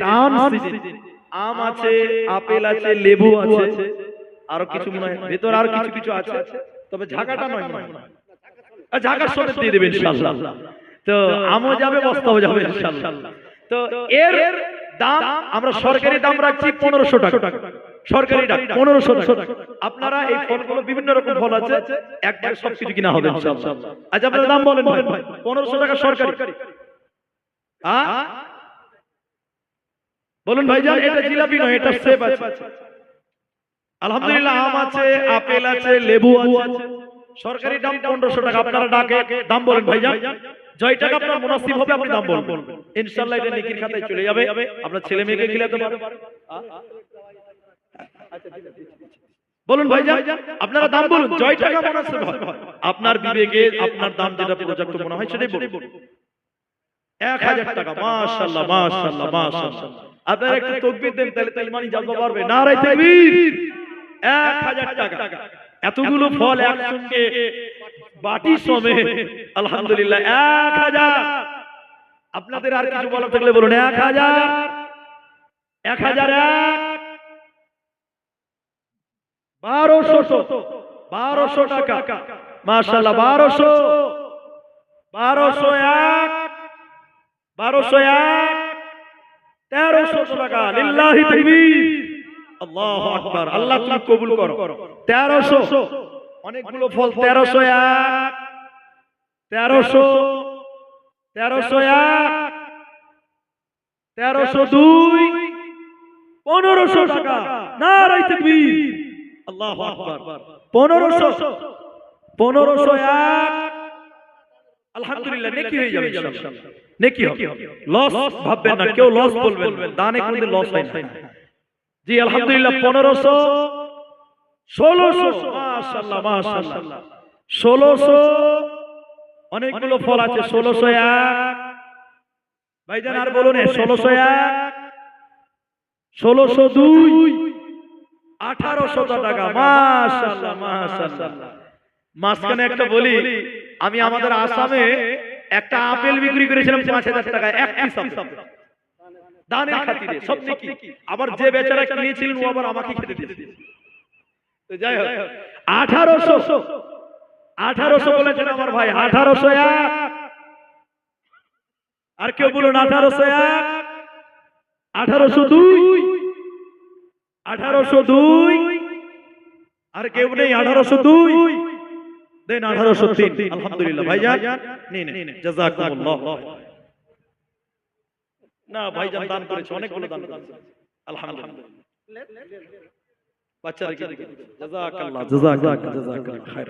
টান সিজন, আম আছে, আপেল আছে, লেবু আছে, আরো কিছু মনে হয় ভেতর আরো কিছু কিছু আছে, তবে ঝাঁকাটা নয় মনে হয়। আর ঝাঁকার সমেত দিয়ে দেবেন ইনশাআল্লাহ। তো আমও যাবে, বস্তাও যাবে ইনশাআল্লাহ। তো এর দাম আমরা সরকারি দাম রাখছি 1500 টাকা, সরকারি দাম 1500 টাকা। আপনারা এই ফলগুলো বিভিন্ন রকম ফল আছে, একবারে সবকিছু কিনা হবে ইনশাআল্লাহ। আচ্ছা আপনারা দাম বলেন ভাই, 1500 টাকা সরকারি। হ্যাঁ বলুন ভাইজান, এটা জিলাপি নয়, এটা সেব আছে। আলহামদুলিল্লাহ, আম আছে, আপেল আছে, লেবু আছে, সরকারি দাম 1500 টাকা। আপনারা ডাকে দাম বলেন ভাইজান, জয় টাকা আপনার মুনাসিব হবে আপনি দাম বলবেন, ইনশাআল্লাহ এটা নেকির খাতায় চলে যাবে। আপনার ছেলে মেয়েকে খিলাতে পারবেন। বলুন ভাইজান, আপনারা দাম বলুন, জয় টাকা মুনাসিব হয় আপনার বিবেকে, আপনার দাম যেটা পর্যাপ্ত মনে হয় সেটাই বলুন। 1000 টাকা, মাশাআল্লাহ মাশাআল্লাহ মাশাআল্লাহ। আপনারা একটু তাকবীর দেন, তাহলে তো ঈমানি জাযবা বাড়বে। নারে তাকবীর। 1000 টাকা, এতগুলো ফল একসঙ্গে বাটি সমেত, আলহামদুলিল্লাহ 1000। আপনাদের আর কিছু বলার থাকলে বলুন। 1000, 1001, 1200 টাকা, মাশাআল্লাহ 1200, 1201, 1201, 1300 টাকা। লিল্লাহি তাকবীর, আল্লাহু আকবার। আল্লাহ তুমি কবুল করো। 1300, অনেকগুলো ফল। 1301, 1300, 1301, 1302, 1500 টাকা। নারে তাকবীর, আল্লাহু আকবার। 1500, 1501, আলহামদুলিল্লাহ নেকি হয়ে যাবে ইনশাআল্লাহ, নেকি হবে। লস ভাববেন না, কেউ লস বলবেন না, দানে কোনদিন লস হয় না। জি আলহামদুলিল্লাহ 1500, 1600, মাশাআল্লাহ মাশাআল্লাহ 1600, অনেকগুলো ফল আছে। 1601 ভাইজান, আর বলুন 1601, 1602, 1800 টাকা, মাশাআল্লাহ মাশাআল্লাহ। মাঝখানে একটা বলি, আমি আমাদের আসামে একটা আপেল বিক্রি করেছিলাম 5000 টাকা এক পিস আপেল, দানের খাতিরে, সব নেকি। আবার যে বেচারা কিনেছিলেন ও আবার আমাকে খেতে দিয়েছে। তো যাই হোক, 1800, 1800 বলেছেন আমার ভাই। 1801, আর কেউ বলুন 1801, 1802, 1802, আর কেউ নেই 1802, দেন 1803। আলহামদুলিল্লাহ ভাইজান নিন, জাযাকুমুল্লাহ। না ভাইজান দান করেছে, অনেকগুলো দান করেছে, আলহামদুলিল্লাহ। বাচ্চারা কি জাযাকাল্লাহ, জাযাকাল্লাহ, জাযাকাল্লাহ খায়র।